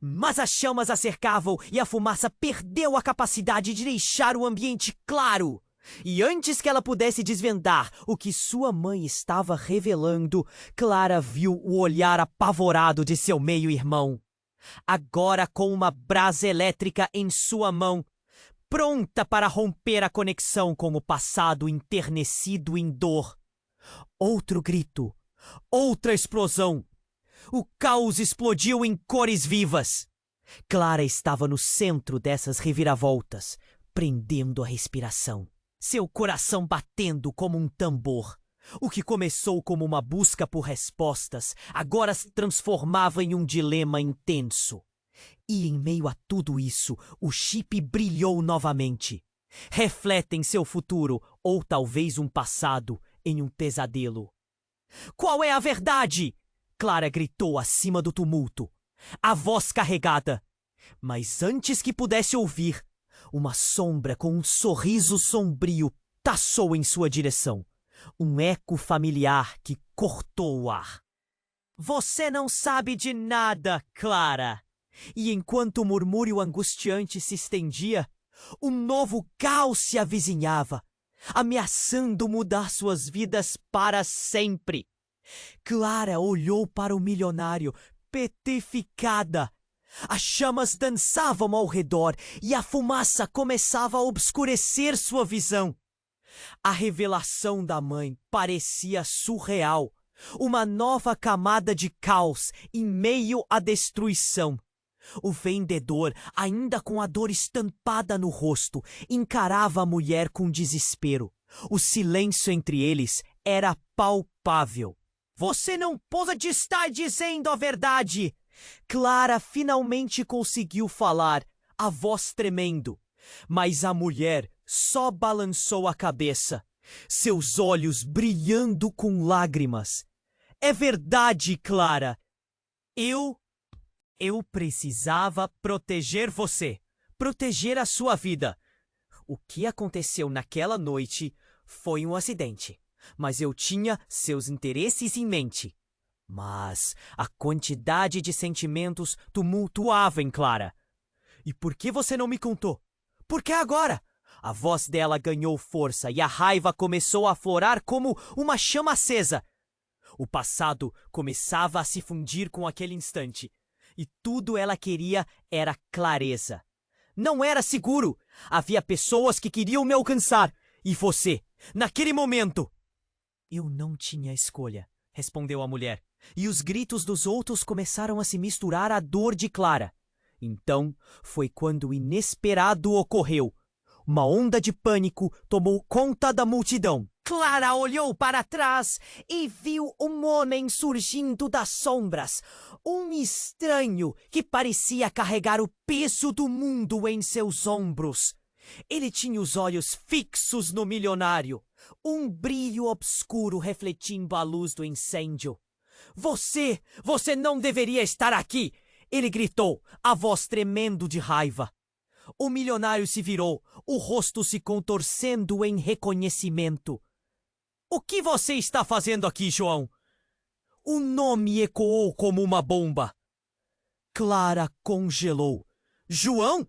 Mas as chamas a cercavam e a fumaça perdeu a capacidade de deixar o ambiente claro. E antes que ela pudesse desvendar o que sua mãe estava revelando, Clara viu o olhar apavorado de seu meio-irmão. Agora com uma brasa elétrica em sua mão, pronta para romper a conexão com o passado enternecido em dor. Outro grito, outra explosão. O caos explodiu em cores vivas. Clara estava no centro dessas reviravoltas, prendendo a respiração. Seu coração batendo como um tambor. O que começou como uma busca por respostas, agora se transformava em um dilema intenso. E em meio a tudo isso, o chip brilhou novamente. Reflete em seu futuro, ou talvez um passado, em um pesadelo. Qual é a verdade? Clara gritou acima do tumulto, a voz carregada. Mas antes que pudesse ouvir, uma sombra com um sorriso sombrio taçou em sua direção. Um eco familiar que cortou o ar. Você não sabe de nada, Clara. E enquanto o murmúrio angustiante se estendia, um novo caos se avizinhava, ameaçando mudar suas vidas para sempre. Clara olhou para o milionário, petrificada. As chamas dançavam ao redor e a fumaça começava a obscurecer sua visão. A revelação da mãe parecia surreal. Uma nova camada de caos em meio à destruição. O vendedor, ainda com a dor estampada no rosto, encarava a mulher com desespero. O silêncio entre eles era palpável. Você não pode estar dizendo a verdade! Clara finalmente conseguiu falar, a voz tremendo. Mas a mulher só balançou a cabeça, seus olhos brilhando com lágrimas. É verdade, Clara. Eu precisava proteger você, proteger a sua vida. O que aconteceu naquela noite foi um acidente, mas eu tinha seus interesses em mente. Mas a quantidade de sentimentos tumultuava em Clara. E por que você não me contou? Por que agora? A voz dela ganhou força e a raiva começou a aflorar como uma chama acesa. O passado começava a se fundir com aquele instante. E tudo ela queria era clareza. Não era seguro. Havia pessoas que queriam me alcançar. E você, naquele momento... Eu não tinha escolha, respondeu a mulher. E os gritos dos outros começaram a se misturar à dor de Clara. Então foi quando o inesperado ocorreu. Uma onda de pânico tomou conta da multidão. Clara olhou para trás e viu um homem surgindo das sombras. Um estranho que parecia carregar o peso do mundo em seus ombros. Ele tinha os olhos fixos no milionário. Um brilho obscuro refletindo a luz do incêndio. Você não deveria estar aqui! Ele gritou, a voz tremendo de raiva. O milionário se virou, o rosto se contorcendo em reconhecimento. O que você está fazendo aqui, João? O nome ecoou como uma bomba. Clara congelou. João?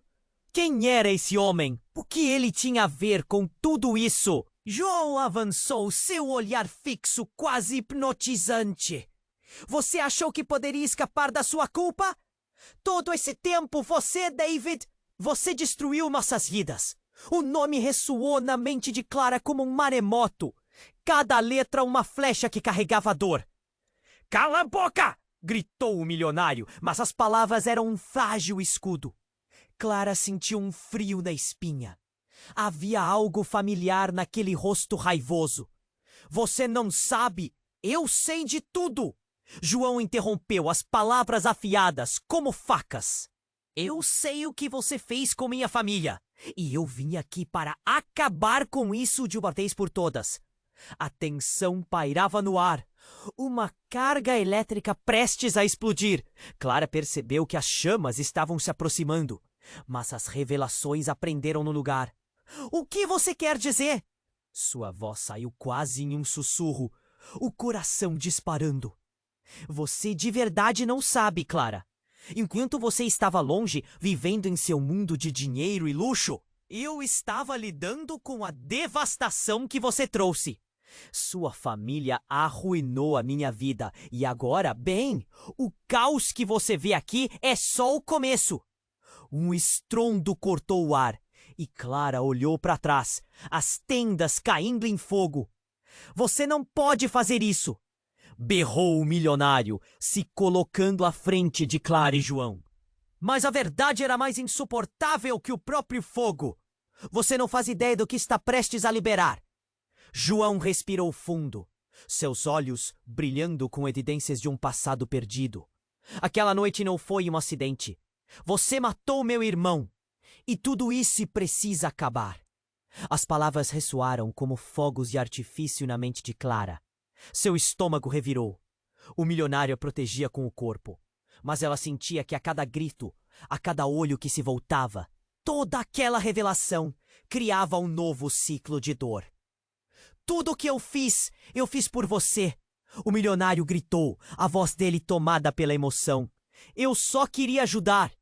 Quem era esse homem? O que ele tinha a ver com tudo isso? João avançou, seu olhar fixo, quase hipnotizante. Você achou que poderia escapar da sua culpa? Todo esse tempo você, David, você destruiu nossas vidas. O nome ressoou na mente de Clara como um maremoto. Cada letra uma flecha que carregava dor. Cala a boca! Gritou o milionário, mas as palavras eram um frágil escudo. Clara sentiu um frio na espinha. Havia algo familiar naquele rosto raivoso. Você não sabe? Eu sei de tudo! João interrompeu, as palavras afiadas, como facas. Eu sei o que você fez com minha família. E eu vim aqui para acabar com isso de uma vez por todas. A tensão pairava no ar. Uma carga elétrica prestes a explodir. Clara percebeu que as chamas estavam se aproximando. Mas as revelações aprenderam no lugar. O que você quer dizer? Sua voz saiu quase em um sussurro, o coração disparando. Você de verdade não sabe, Clara. Enquanto você estava longe, vivendo em seu mundo de dinheiro e luxo, eu estava lidando com a devastação que você trouxe. Sua família arruinou a minha vida e agora, bem, o caos que você vê aqui é só o começo. Um estrondo cortou o ar e Clara olhou para trás, as tendas caindo em fogo. Você não pode fazer isso! Berrou o milionário, se colocando à frente de Clara e João. Mas a verdade era mais insuportável que o próprio fogo. Você não faz ideia do que está prestes a liberar. João respirou fundo, seus olhos brilhando com evidências de um passado perdido. Aquela noite não foi um acidente. Você matou meu irmão. E tudo isso precisa acabar. As palavras ressoaram como fogos de artifício na mente de Clara. Seu estômago revirou. O milionário a protegia com o corpo. Mas ela sentia que a cada grito, a cada olho que se voltava, toda aquela revelação criava um novo ciclo de dor. Tudo o que eu fiz por você. O milionário gritou, a voz dele tomada pela emoção. Eu só queria ajudar.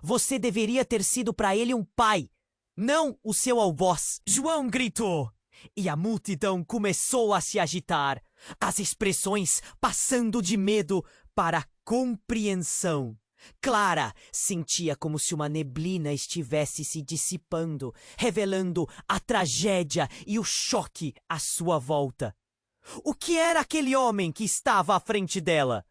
Você deveria ter sido para ele um pai, não o seu algoz. João gritou. E a multidão começou a se agitar, as expressões passando de medo para compreensão. Clara sentia como se uma neblina estivesse se dissipando, revelando a tragédia e o choque à sua volta. O que era aquele homem que estava à frente dela?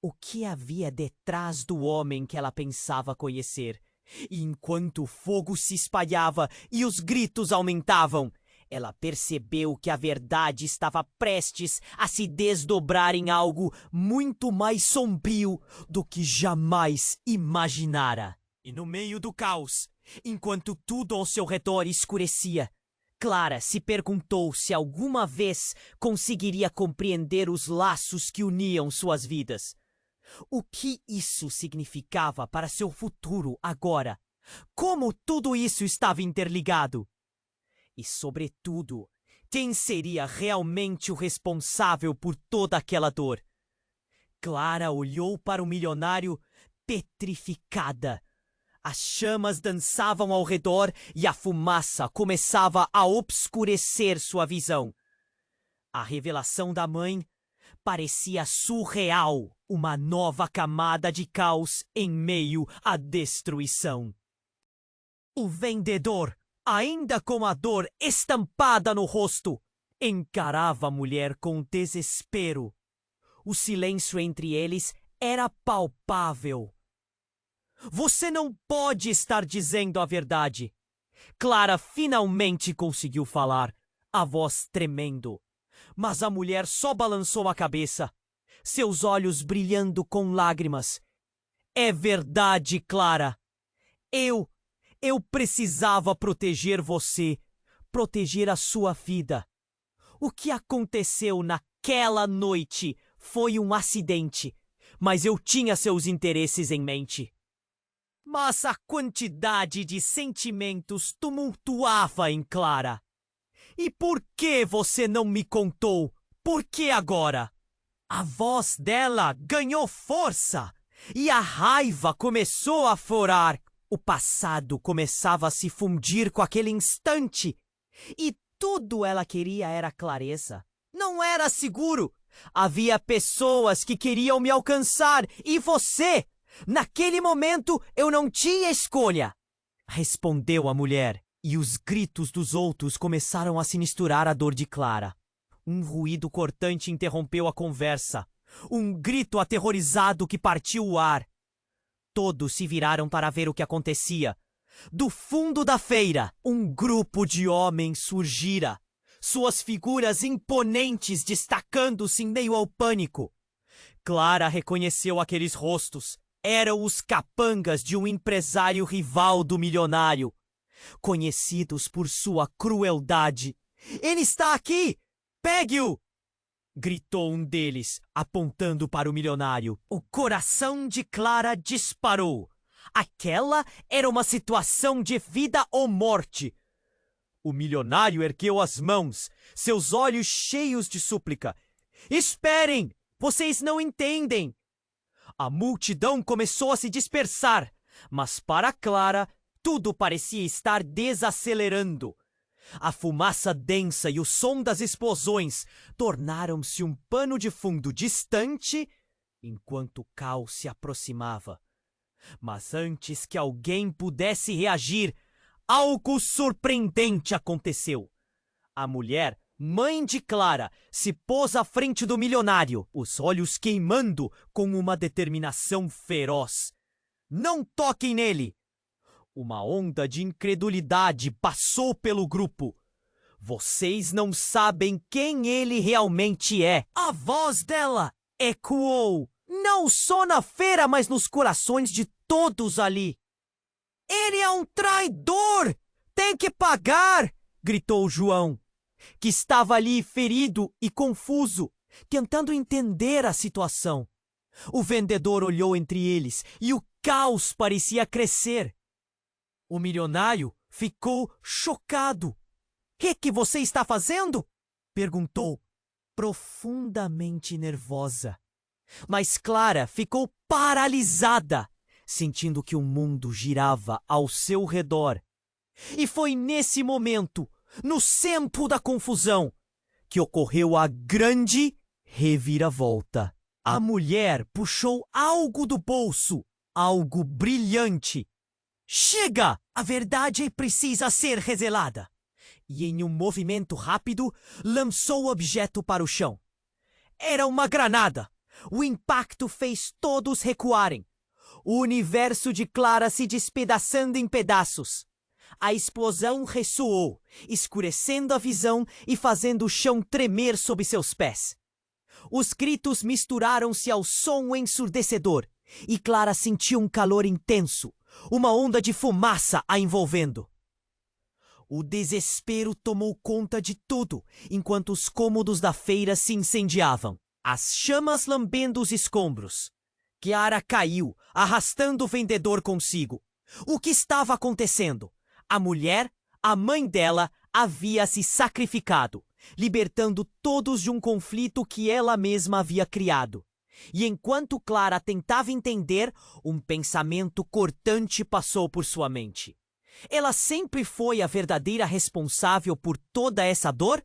O que havia detrás do homem que ela pensava conhecer? E enquanto o fogo se espalhava e os gritos aumentavam, ela percebeu que a verdade estava prestes a se desdobrar em algo muito mais sombrio do que jamais imaginara. E no meio do caos, enquanto tudo ao seu redor escurecia, Clara se perguntou se alguma vez conseguiria compreender os laços que uniam suas vidas. O que isso significava para seu futuro agora? Como tudo isso estava interligado? E, sobretudo, quem seria realmente o responsável por toda aquela dor? Clara olhou para o milionário petrificada. As chamas dançavam ao redor e a fumaça começava a obscurecer sua visão. A revelação da mãe parecia surreal, uma nova camada de caos em meio à destruição. O vendedor, ainda com a dor estampada no rosto, encarava a mulher com desespero. O silêncio entre eles era palpável. Você não pode estar dizendo a verdade. Clara finalmente conseguiu falar, a voz tremendo. Mas a mulher só balançou a cabeça, seus olhos brilhando com lágrimas. É verdade, Clara. Eu precisava proteger você, proteger a sua vida. O que aconteceu naquela noite foi um acidente, mas eu tinha seus interesses em mente. Mas a quantidade de sentimentos tumultuava em Clara. E por que você não me contou? Por que agora? A voz dela ganhou força e a raiva começou a aflorar. O passado começava a se fundir com aquele instante. E Tudo ela queria era clareza. Não era seguro. Havia pessoas que queriam me alcançar e você! Naquele momento eu não tinha escolha! Respondeu a mulher, e os gritos dos outros começaram a se misturar à dor de Clara. Um ruído cortante interrompeu a conversa. Um grito aterrorizado que partiu o ar. Todos se viraram para ver o que acontecia. Do fundo da feira, um grupo de homens surgira, suas figuras imponentes destacando-se em meio ao pânico. Clara reconheceu aqueles rostos. Eram os capangas de um empresário rival do milionário, conhecidos por sua crueldade. Ele está aqui! Pegue-o! Gritou um deles, apontando para o milionário. O coração de Clara disparou. Aquela era uma situação de vida ou morte. O milionário ergueu as mãos, seus olhos cheios de súplica. Esperem! Vocês não entendem! A multidão começou a se dispersar, mas para Clara tudo parecia estar desacelerando. A fumaça densa e o som das explosões tornaram-se um pano de fundo distante enquanto o caos se aproximava. Mas antes que alguém pudesse reagir, algo surpreendente aconteceu. A mulher, mãe de Clara, se pôs à frente do milionário, os olhos queimando com uma determinação feroz. Não toquem nele! Uma onda de incredulidade passou pelo grupo. Vocês não sabem quem ele realmente é. A voz dela ecoou, não só na feira, mas nos corações de todos ali. Ele é um traidor! Tem que pagar! Gritou João, que estava ali ferido e confuso, tentando entender a situação. O vendedor olhou entre eles e o caos parecia crescer. O milionário ficou chocado. Que você está fazendo? Perguntou, profundamente nervosa. Mas Clara ficou paralisada, sentindo que o mundo girava ao seu redor. E foi nesse momento, no centro da confusão, que ocorreu a grande reviravolta. A mulher puxou algo do bolso, algo brilhante. Chega! A verdade precisa ser revelada. E em um movimento rápido, lançou o objeto para o chão. Era uma granada. O impacto fez todos recuarem. O universo de Clara se despedaçando em pedaços. A explosão ressoou, escurecendo a visão e fazendo o chão tremer sob seus pés. Os gritos misturaram-se ao som ensurdecedor, e Clara sentiu um calor intenso, uma onda de fumaça a envolvendo. O desespero tomou conta de tudo, enquanto os cômodos da feira se incendiavam, as chamas lambendo os escombros. Clara caiu, arrastando o vendedor consigo. O que estava acontecendo? A mulher, a mãe dela, havia se sacrificado, libertando todos de um conflito que ela mesma havia criado. E enquanto Clara tentava entender, um pensamento cortante passou por sua mente. Ela sempre foi a verdadeira responsável por toda essa dor?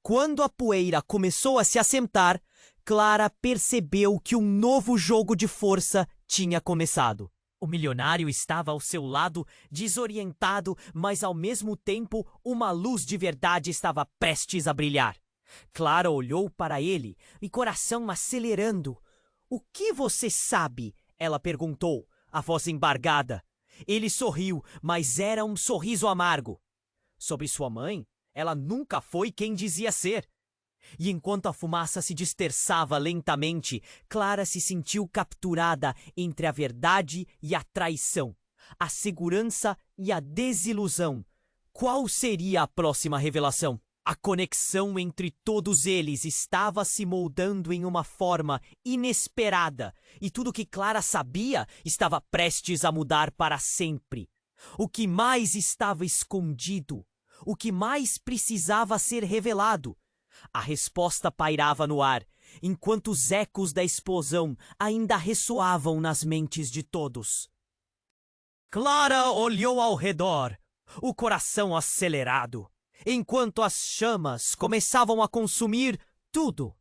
Quando a poeira começou a se assentar, Clara percebeu que um novo jogo de força tinha começado. O milionário estava ao seu lado, desorientado, mas ao mesmo tempo uma luz de verdade estava prestes a brilhar. Clara olhou para ele, e coração acelerando. O que você sabe? Ela perguntou, a voz embargada. Ele sorriu, mas era um sorriso amargo. Sobre sua mãe, ela nunca foi quem dizia ser. E enquanto a fumaça se dispersava lentamente, Clara se sentiu capturada entre a verdade e a traição, a segurança e a desilusão. Qual seria a próxima revelação? A conexão entre todos eles estava se moldando em uma forma inesperada, e tudo que Clara sabia estava prestes a mudar para sempre. O que mais estava escondido? O que mais precisava ser revelado? A resposta pairava no ar, enquanto os ecos da explosão ainda ressoavam nas mentes de todos. Clara olhou ao redor, o coração acelerado. enquanto as chamas começavam a consumir tudo.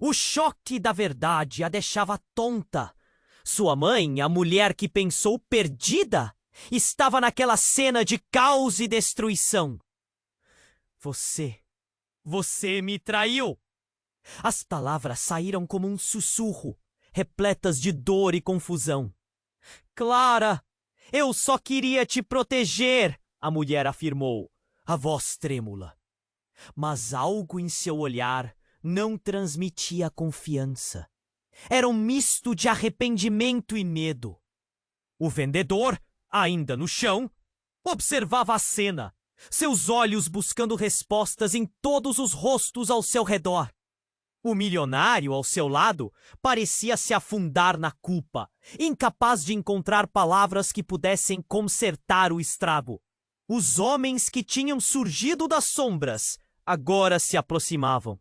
O choque da verdade a deixava tonta. Sua mãe, a mulher que pensou perdida, estava naquela cena de caos e destruição. Você me traiu! As palavras saíram como um sussurro, repletas de dor e confusão. Clara, eu só queria te proteger, a mulher afirmou, a voz trêmula. Mas algo em seu olhar não transmitia confiança. Era um misto de arrependimento e medo. O vendedor, ainda no chão, observava a cena, seus olhos buscando respostas em todos os rostos ao seu redor. O milionário, ao seu lado, parecia se afundar na culpa, incapaz de encontrar palavras que pudessem consertar o estrago. Os homens que tinham surgido das sombras agora se aproximavam.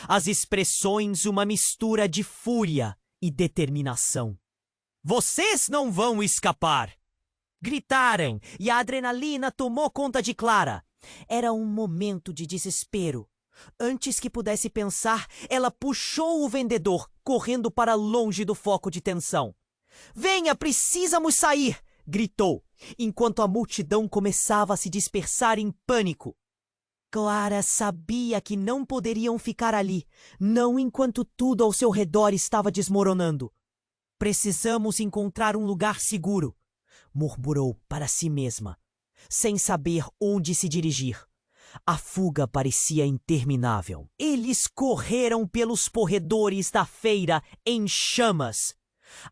As expressões uma mistura de fúria e determinação. Vocês não vão escapar! Gritaram e a adrenalina tomou conta de Clara. Era um momento de desespero. Antes que pudesse pensar, ela puxou o vendedor, correndo para longe do foco de tensão. Venha, precisamos sair! Gritou, enquanto a multidão começava a se dispersar em pânico. Clara sabia que não poderiam ficar ali, não enquanto tudo ao seu redor estava desmoronando. Precisamos encontrar um lugar seguro, murmurou para si mesma, sem saber onde se dirigir. A fuga parecia interminável. Eles correram pelos corredores da feira em chamas.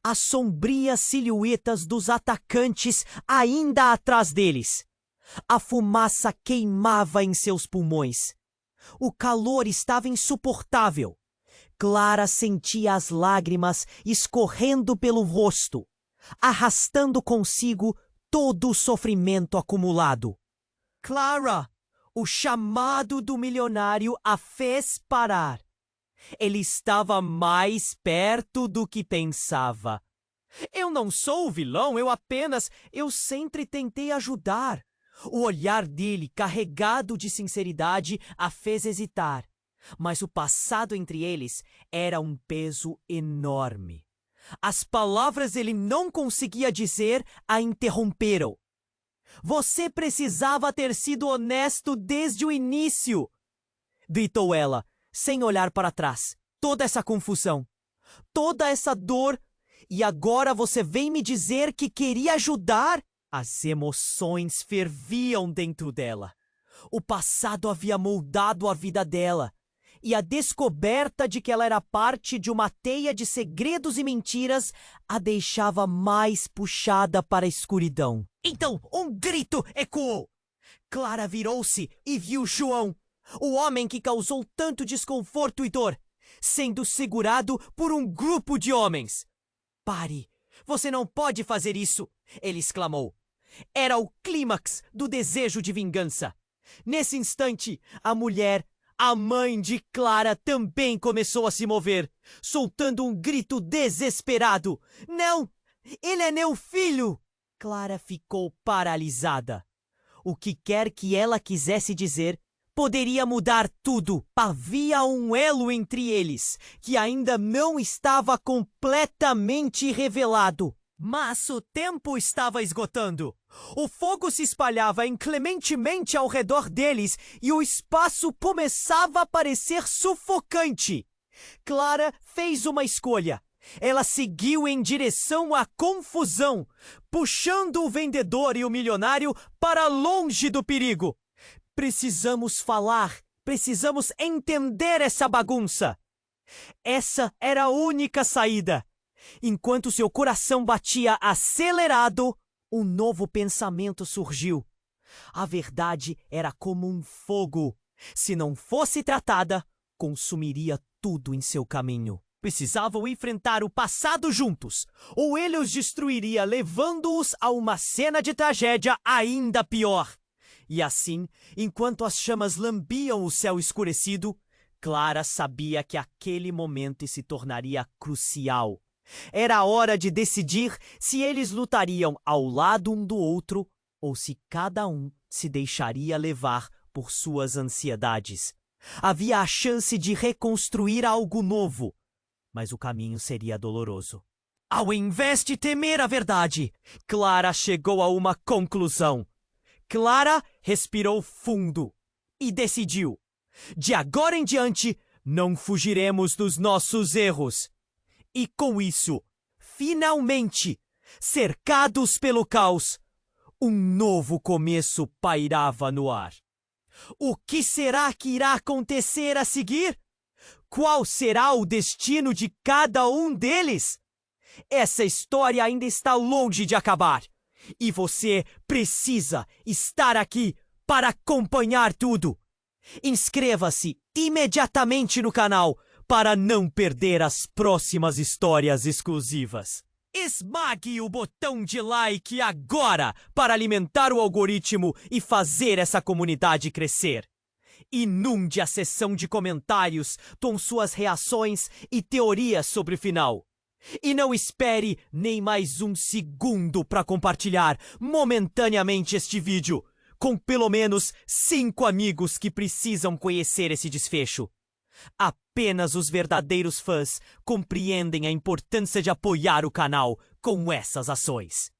As sombrias silhuetas dos atacantes ainda atrás deles. A fumaça queimava em seus pulmões. O calor estava insuportável. Clara sentia as lágrimas escorrendo pelo rosto, arrastando consigo todo o sofrimento acumulado. Clara! O chamado do milionário a fez parar. Ele estava mais perto do que pensava. Eu não sou o vilão, eu sempre tentei ajudar. O olhar dele, carregado de sinceridade, a fez hesitar. Mas o passado entre eles era um peso enorme. As palavras ele não conseguia dizer a interromperam. Você precisava ter sido honesto desde o início, gritou ela, sem olhar para trás. Toda essa confusão, toda essa dor, e agora você vem me dizer que queria ajudar? As emoções ferviam dentro dela. O passado havia moldado a vida dela, e a descoberta de que ela era parte de uma teia de segredos e mentiras a deixava mais puxada para a escuridão. Então, um grito ecoou. Clara virou-se e viu João, o homem que causou tanto desconforto e dor, sendo segurado por um grupo de homens. Pare! Você não pode fazer isso! Ele exclamou. Era o clímax do desejo de vingança. Nesse instante, a mulher, a mãe de Clara, também começou a se mover, soltando um grito desesperado. Não! Ele é meu filho! Clara ficou paralisada. O que quer que ela quisesse dizer poderia mudar tudo. Havia um elo entre eles que ainda não estava completamente revelado. Mas o tempo estava esgotando. O fogo se espalhava inclementemente ao redor deles e o espaço começava a parecer sufocante. Clara fez uma escolha. Ela seguiu em direção à confusão, puxando o vendedor e o milionário para longe do perigo. Precisamos falar, precisamos entender essa bagunça. Essa era a única saída. Enquanto seu coração batia acelerado, um novo pensamento surgiu. A verdade era como um fogo. Se não fosse tratada, consumiria tudo em seu caminho. Precisavam enfrentar o passado juntos, ou ele os destruiria, levando-os a uma cena de tragédia ainda pior. E assim, enquanto as chamas lambiam o céu escurecido, Clara sabia que aquele momento se tornaria crucial. Era a hora de decidir se eles lutariam ao lado um do outro ou se cada um se deixaria levar por suas ansiedades. Havia a chance de reconstruir algo novo, mas o caminho seria doloroso. Ao invés de temer a verdade, Clara chegou a uma conclusão. Clara respirou fundo e decidiu: de agora em diante, não fugiremos dos nossos erros. E com isso, finalmente, cercados pelo caos, um novo começo pairava no ar. O que será que irá acontecer a seguir? Qual será o destino de cada um deles? Essa história ainda está longe de acabar. E você precisa estar aqui para acompanhar tudo. Inscreva-se imediatamente no canal para não perder as próximas histórias exclusivas. Esmague o botão de like agora para alimentar o algoritmo e fazer essa comunidade crescer. Inunde a seção de comentários com suas reações e teorias sobre o final. E não espere nem mais um segundo para compartilhar momentaneamente este vídeo com pelo menos 5 amigos que precisam conhecer esse desfecho. Apenas os verdadeiros fãs compreendem a importância de apoiar o canal com essas ações.